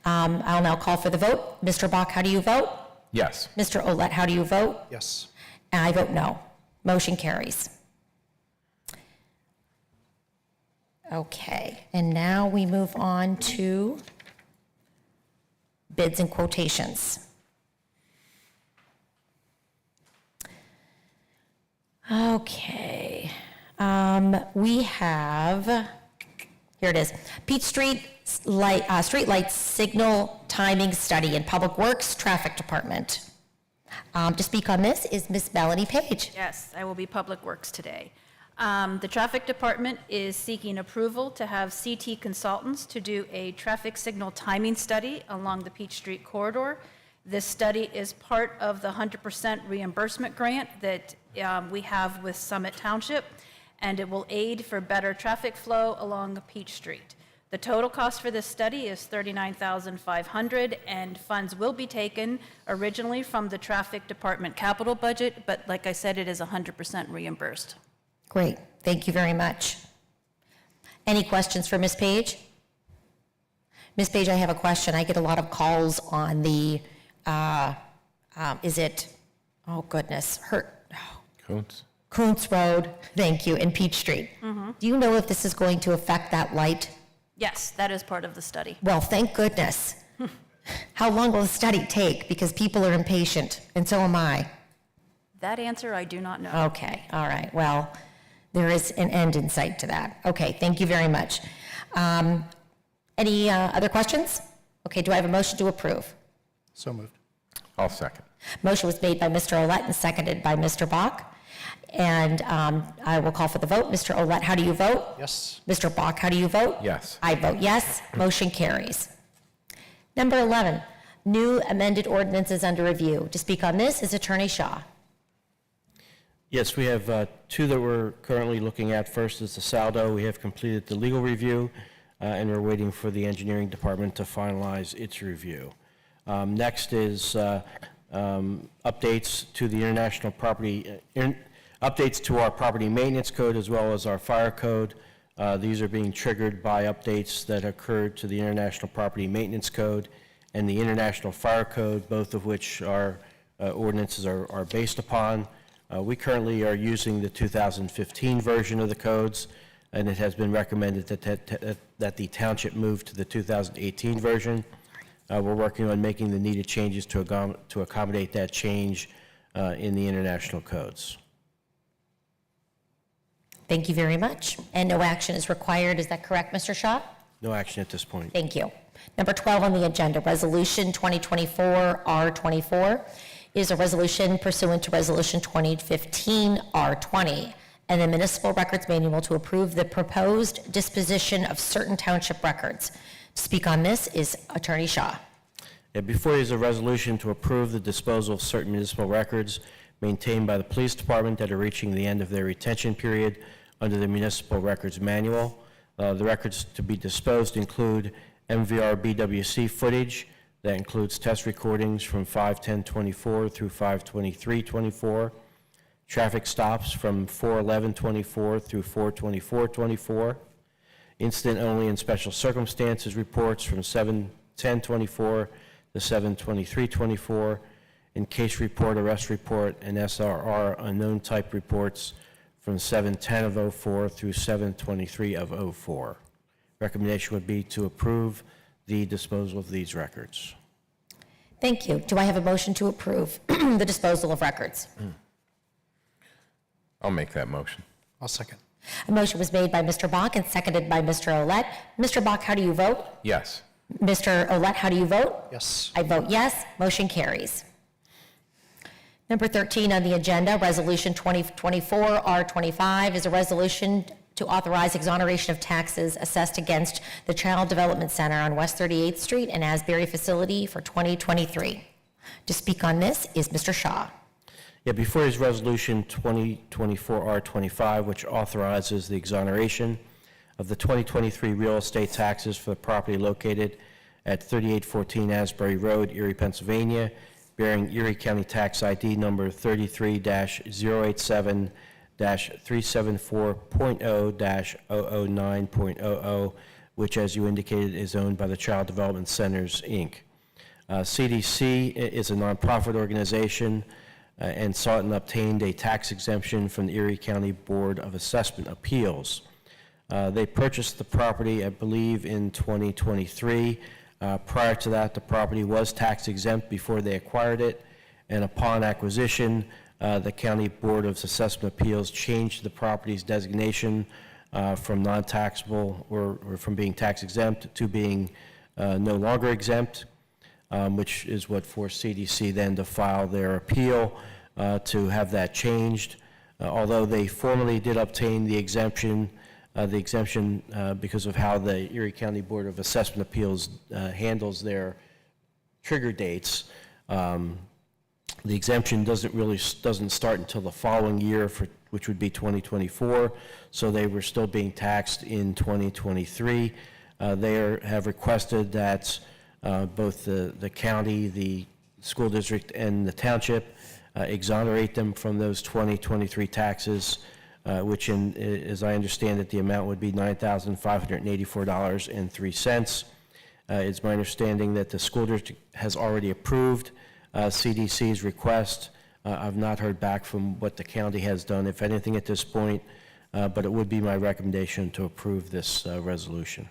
I'll now call for the vote. Mr. Bach, how do you vote?
Yes.
Mr. Olet, how do you vote?
Yes.
And I vote no. Motion carries. Okay, and now we move on to bids and quotations. Okay, we have, here it is, Peach Street street light signal timing study in Public Works Traffic Department. To speak on this is Miss Melanie Page.
Yes, I will be Public Works today. The Traffic Department is seeking approval to have CT Consultants to do a traffic signal timing study along the Peach Street corridor. This study is part of the 100% reimbursement grant that we have with Summit Township, and it will aid for better traffic flow along Peach Street. The total cost for this study is $39,500, and funds will be taken originally from the Traffic Department capital budget, but like I said, it is 100% reimbursed.
Great, thank you very much. Any questions for Ms. Page? Ms. Page, I have a question. I get a lot of calls on the, is it, oh goodness, Kuntz Road, thank you, and Peach Street.
Mm-hmm.
Do you know if this is going to affect that light?
Yes, that is part of the study.
Well, thank goodness. How long will the study take? Because people are impatient, and so am I.
That answer I do not know.
Okay, all right, well, there is an end in sight to that. Okay, thank you very much. Any other questions? Okay, do I have a motion to approve?
So moved.
I'll second.
Motion was made by Mr. Olet and seconded by Mr. Bach. And I will call for the vote. Mr. Olet, how do you vote?
Yes.
Mr. Bach, how do you vote?
Yes.
I vote yes. Motion carries. Number 11, new amended ordinances under review. To speak on this is Attorney Shaw.
Yes, we have two that we're currently looking at. First is the Saldo. We have completed the legal review, and we're waiting for the engineering department to finalize its review. Next is updates to the international property, updates to our property maintenance code as well as our fire code. These are being triggered by updates that occurred to the International Property Maintenance Code and the International Fire Code, both of which our ordinances are based upon. We currently are using the 2015 version of the codes, and it has been recommended that the township move to the 2018 version. We're working on making the needed changes to accommodate that change in the international codes.
Thank you very much. And no action is required. Is that correct, Mr. Shaw?
No action at this point.
Thank you. Number 12 on the agenda, Resolution 2024-R24 is a resolution pursuant to Resolution 2015-R20 and the Municipal Records Manual to approve the proposed disposition of certain township records. To speak on this is Attorney Shaw.
Before you is a resolution to approve the disposal of certain municipal records maintained by the police department that are reaching the end of their retention period under the Municipal Records Manual. The records to be disposed include MVR BWC footage that includes test recordings from 5/10/24 through 5/23/24, traffic stops from 4/11/24 through 4/24/24, incident only and special circumstances reports from 7/10/24 to 7/23/24, and case report, arrest report, and SRR unknown type reports from 7/10/04 through 7/23/04. Recommendation would be to approve the disposal of these records.
Thank you. Do I have a motion to approve the disposal of records?
I'll make that motion.
I'll second.
A motion was made by Mr. Bach and seconded by Mr. Olet. Mr. Bach, how do you vote?
Yes.
Mr. Olet, how do you vote?
Yes.
I vote yes. Motion carries. Number 13 on the agenda, Resolution 2024-R25 is a resolution to authorize exoneration of taxes assessed against the Child Development Center on West 38th Street and Asbury facility for 2023. To speak on this is Mr. Shaw.
Before is Resolution 2024-R25, which authorizes the exoneration of the 2023 real estate taxes for the property located at 3814 Asbury Road, Erie, Pennsylvania, bearing Erie County Tax ID number 33-087-374.0-009.00, which, as you indicated, is owned by the Child Development Centers, Inc. CDC is a nonprofit organization and sought and obtained a tax exemption from the Erie County Board of Assessment Appeals. They purchased the property, I believe, in 2023. Prior to that, the property was tax exempt before they acquired it, and upon acquisition, the County Board of Assessment Appeals changed the property's designation from non-taxable or from being tax exempt to being no longer exempt, which is what forced CDC then to file their appeal to have that changed. Although they formally did obtain the exemption because of how the Erie County Board of Assessment Appeals handles their trigger dates. The exemption doesn't start until the following year, which would be 2024, so they were still being taxed in 2023. They have requested that both the county, the school district, and the township exonerate them from those 2023 taxes, which, as I understand it, the amount would be $9,584.03. It's my understanding that the school district has already approved CDC's request. I've not heard back from what the county has done, if anything, at this point, but it would be my recommendation to approve this resolution.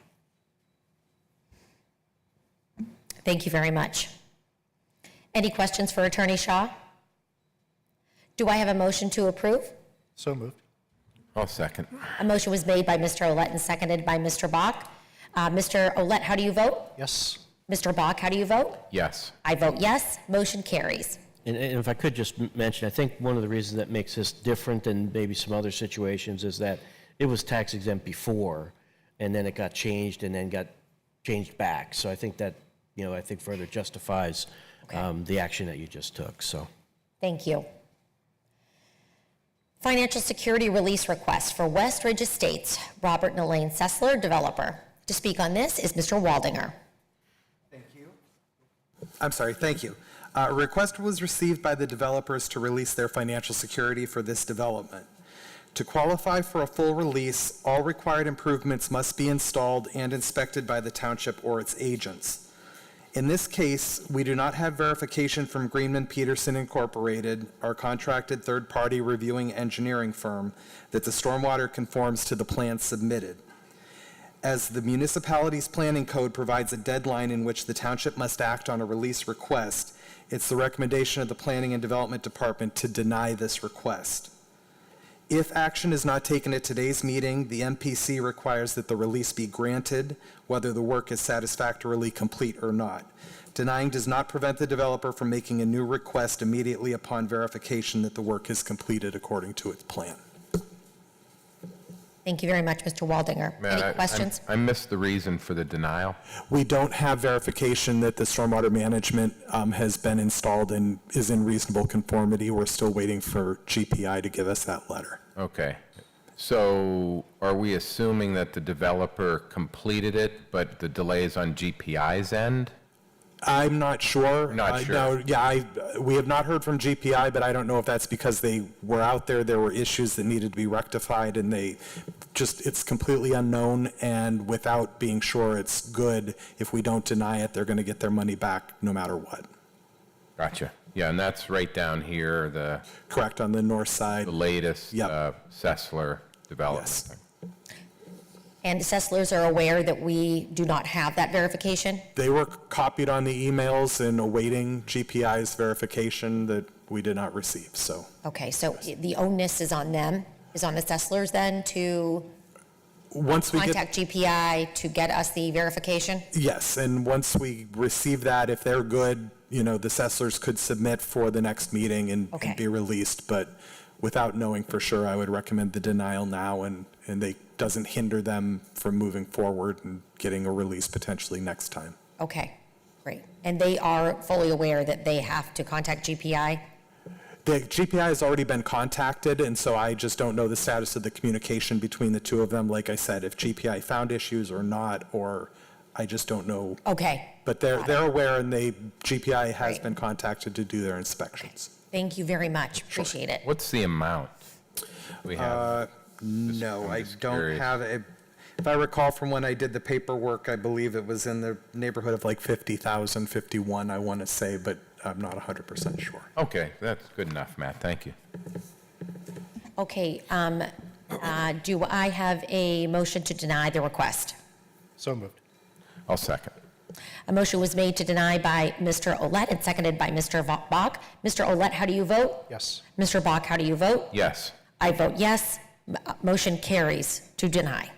Thank you very much. Any questions for Attorney Shaw? Do I have a motion to approve?
So moved.
I'll second.
A motion was made by Mr. Olet and seconded by Mr. Bach. Mr. Olet, how do you vote?
Yes.
Mr. Bach, how do you vote?
Yes.
I vote yes. Motion carries.
And if I could just mention, I think one of the reasons that makes this different than maybe some other situations is that it was tax exempt before, and then it got changed and then got changed back. So I think that, I think further justifies the action that you just took, so.
Thank you. Financial security release request for West Ridge Estates, Robert and Elaine Sessler, developer. To speak on this is Mr. Waldinger.
Thank you.
A request was received by the developers to release their financial security for this development. To qualify for a full release, all required improvements must be installed and inspected by the township or its agents. In this case, we do not have verification from Greenman Peterson Incorporated, our contracted third-party reviewing engineering firm, that the stormwater conforms to the plan submitted. As the municipality's planning code provides a deadline in which the township must act on a release request, it's the recommendation of the Planning and Development Department to deny this request. If action is not taken at today's meeting, the MPC requires that the release be granted, whether the work is satisfactorily complete or not. Denying does not prevent the developer from making a new request immediately upon verification that the work is completed according to its plan.
Thank you very much, Mr. Waldinger.
Matt,
Any questions?
I missed the reason for the denial.
We don't have verification that the stormwater management has been installed and is in reasonable conformity. We're still waiting for GPI to give us that letter.
Okay. So are we assuming that the developer completed it, but the delay is on GPI's end?
I'm not sure.
Not sure.
No, yeah, we have not heard from GPI, but I don't know if that's because they were out there were issues that needed to be rectified, and it's completely unknown, and without being sure it's good, if we don't deny it, they're going to get their money back no matter what.
Gotcha. Yeah, and that's right down here,
Correct, on the north side.
the latest
Yep.
Sessler development.
Yes.
And Sesslers are aware that we do not have that verification?
They were copied on the emails and awaiting GPI's verification that we did not receive, so.
Okay, so the onus is on them, is on the Sesslers then to
Once we get.
contact GPI to get us the verification?
Yes, and once we receive that, if they're good, the Sesslers could submit for the next meeting and be released, but without knowing for sure, I would recommend the denial now, and they doesn't hinder them from moving forward and getting a release potentially next time.
Okay, great. And they are fully aware that they have to contact GPI?
The GPI has already been contacted, and so I just don't know the status of the communication between the two of them. Like I said, if GPI found issues or not, or I just don't know.
Okay.
But they're aware, and GPI has
Great.
been contacted to do their inspections.
Thank you very much. Appreciate it.
What's the amount we have?
No,
I'm
I
just
don't
curious.
have it. If I recall from when I did the paperwork, I believe it was in the neighborhood of like 50,000, 51, I want to say, but I'm not 100% sure.
Okay, that's good enough, Matt. Thank you.
Okay, do I have a motion to deny the request?
So moved.
I'll second.
A motion was made to deny by Mr. Olet and seconded by Mr. Bach. Mr. Olet, how do you vote?
Yes.
Mr. Bach, how do you vote?
Yes.
I vote yes. Motion carries to deny.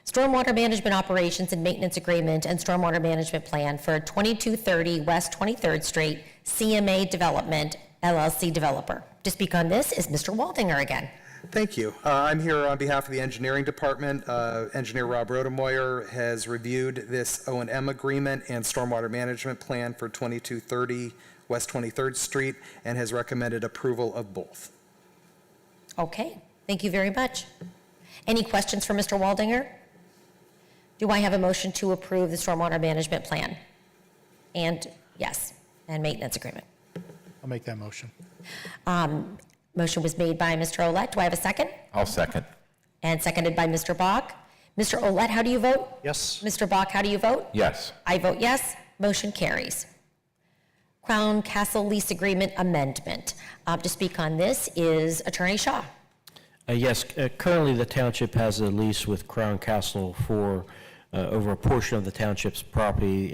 Stormwater Management Operations and Maintenance Agreement and Stormwater Management Plan for 2230 West 23rd Street, CMA Development, LLC developer. To speak on this is Mr. Waldinger again.
Thank you. I'm here on behalf of the engineering department. Engineer Rob Rodemoyer has reviewed this O&M agreement and stormwater management plan for 2230 West 23rd Street and has recommended approval of both.
Okay, thank you very much. Any questions for Mr. Waldinger? Do I have a motion to approve the stormwater management plan? And yes, and maintenance agreement.
I'll make that motion.
Motion was made by Mr. Olet. Do I have a second?
I'll second.
And seconded by Mr. Bach. Mr. Olet, how do you vote?
Yes.
Mr. Bach, how do you vote?
Yes.
I vote yes. Motion carries. Crown Castle Lease Agreement Amendment. To speak on this is Attorney Shaw.
Yes, currently the township has a lease with Crown Castle for over a portion of the township's property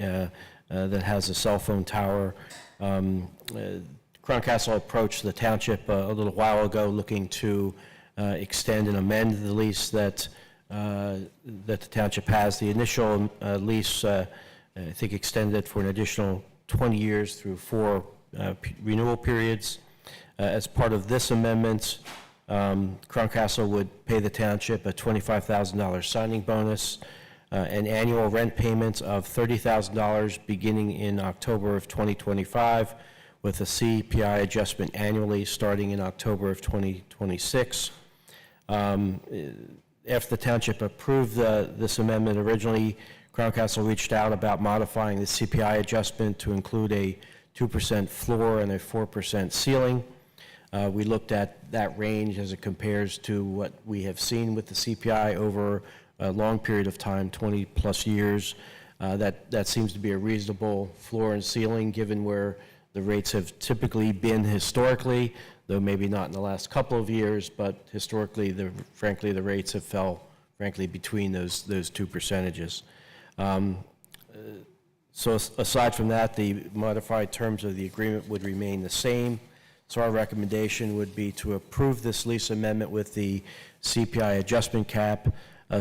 that has a cell phone tower. Crown Castle approached the township a little while ago looking to extend and amend the lease that the township has. The initial lease, I think, extended for an additional 20 years through 4 renewal periods. As part of this amendment, Crown Castle would pay the township a $25,000 signing bonus, an annual rent payment of $30,000 beginning in October of 2025, with a CPI adjustment annually starting in October of 2026. After the township approved this amendment originally, Crown Castle reached out about modifying the CPI adjustment to include a 2% floor and a 4% ceiling. We looked at that range as it compares to what we have seen with the CPI over a long period of time, 20-plus years. That seems to be a reasonable floor and ceiling, given where the rates have typically been historically, though maybe not in the last couple of years, but historically, frankly, the rates have fell, frankly, between those two percentages. So aside from that, the modified terms of the agreement would remain the same. So our recommendation would be to approve this lease amendment with the CPI adjustment cap,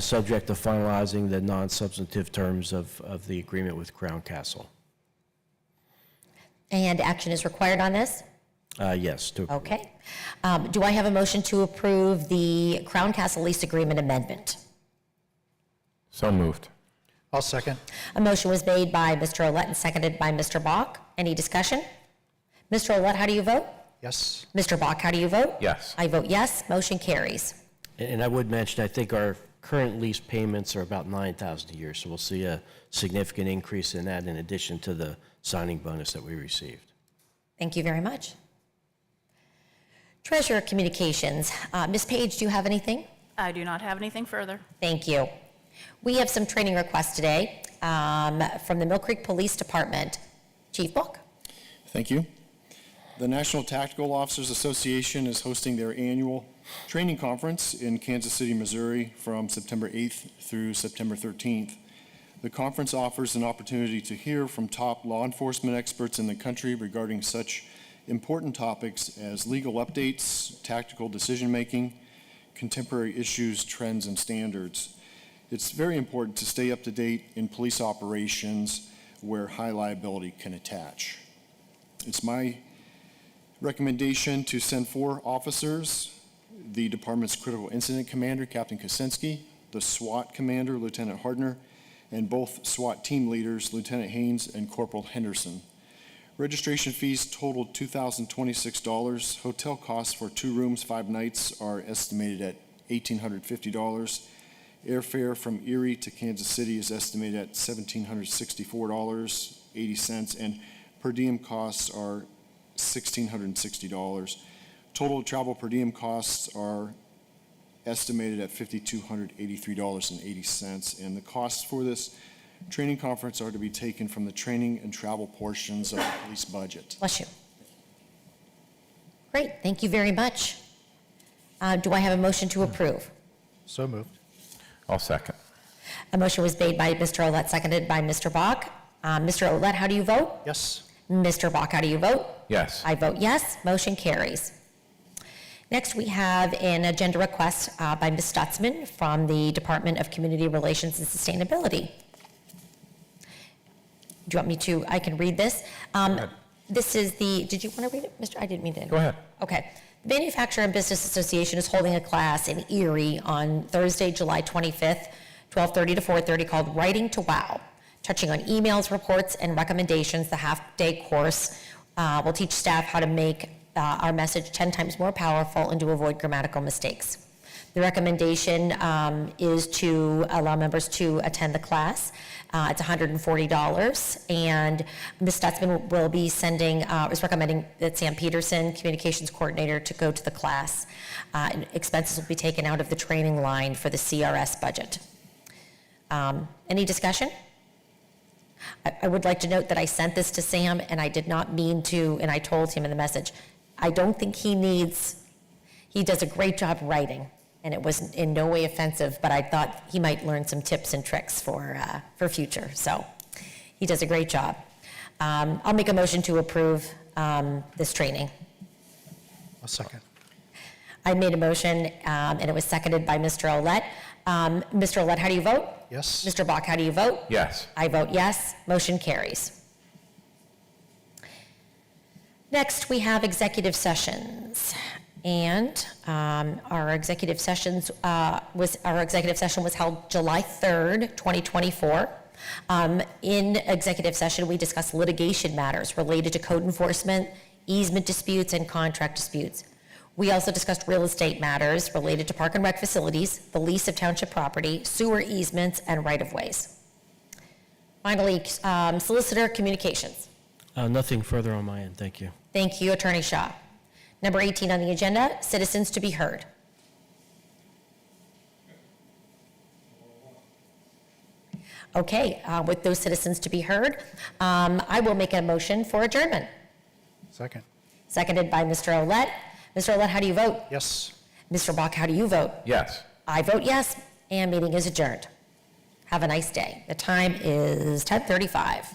subject to finalizing the non-substantive terms of the agreement with Crown Castle.
And action is required on this?
Yes. To approve.
Okay. Do I have a motion to approve the Crown Castle lease agreement amendment?
So moved.
I'll second.
A motion was made by Mr. Olet and seconded by Mr. Bach. Any discussion? Mr. Olet, how do you vote?
Yes.
Mr. Bach, how do you vote?
Yes.
I vote yes. Motion carries.
And I would mention, I think our current lease payments are about $9,000 a year, so we'll see a significant increase in that in addition to the signing bonus that we received.
Thank you very much. Treasurer Communications. Ms. Page, do you have anything?
I do not have anything further.
Thank you. We have some training requests today from the Mill Creek Police Department. Chief Book.
Thank you. The National Tactical Officers Association is hosting their annual training conference in Kansas City, Missouri from September 8th through September 13th. The conference offers an opportunity to hear from top law enforcement experts in the country regarding such important topics as legal updates, tactical decision-making, contemporary issues, trends, and standards. It's very important to stay up to date in police operations where high liability can attach. It's my recommendation to send 4 officers: the department's critical incident commander, Captain Kosinski, the SWAT commander, Lieutenant Hardner, and both SWAT team leaders, Lieutenant Haynes and Corporal Henderson. Registration fees totaled $2,026. Hotel costs for 2 rooms, 5 nights are estimated at $1,850. Airfare from Erie to Kansas City is estimated at $1,764.80, and per diem costs are $1,660. Total travel per diem costs are estimated at $5,283.80, and the costs for this training conference are to be taken from the training and travel portions of the police budget.
Bless you. Great, thank you very much. Do I have a motion to approve?
So moved.
I'll second.
A motion was made by Mr. Olet, seconded by Mr. Bach. Mr. Olet, how do you vote?
Yes.
Mr. Bach, how do you vote?
Yes.
I vote yes. Motion carries. Next, we have an agenda request by Ms. Stutzman from the Department of Community Relations and Sustainability. Do you want me to? I can read this. This is the, did you want to read it, Mr.? I didn't mean to.
Go ahead.
Okay. The Manufacturer and Business Association is holding a class in Erie on Thursday, July 25th, 12:30 to 4:30, called Writing to Wow, touching on emails, reports, and recommendations. The half-day course will teach staff how to make our message 10 times more powerful and to avoid grammatical mistakes. The recommendation is to allow members to attend the class. It's $140, and Ms. Stutzman will be is recommending that Sam Peterson, Communications Coordinator, to go to the class. And expenses will be taken out of the training line for the CRS budget. Any discussion? I would like to note that I sent this to Sam, and I did not mean to, and I told him in the message, I don't think he does a great job writing, and it was in no way offensive, but I thought he might learn some tips and tricks for future. So he does a great job. I'll make a motion to approve this training.
I'll second.
I made a motion, and it was seconded by Mr. Olet. Mr. Olet, how do you vote?
Yes.
Mr. Bach, how do you vote?
Yes.
I vote yes. Motion carries. Next, we have executive sessions. And our executive session was held July 3rd, 2024. In executive session, we discussed litigation matters related to code enforcement, easement disputes, and contract disputes. We also discussed real estate matters related to park and rec facilities, the lease of township property, sewer easements, and right-of-ways. Finally, solicitor communications.
Nothing further on my end, thank you.
Thank you, Attorney Shaw. Number 18 on the agenda, citizens to be heard. Okay, with those citizens to be heard, I will make a motion for adjournment.
Second.
Seconded by Mr. Olet. Mr. Olet, how do you vote?
Yes.
Mr. Bach, how do you vote?
Yes.
I vote yes, and meeting is adjourned. Have a nice day. The time is 10:35.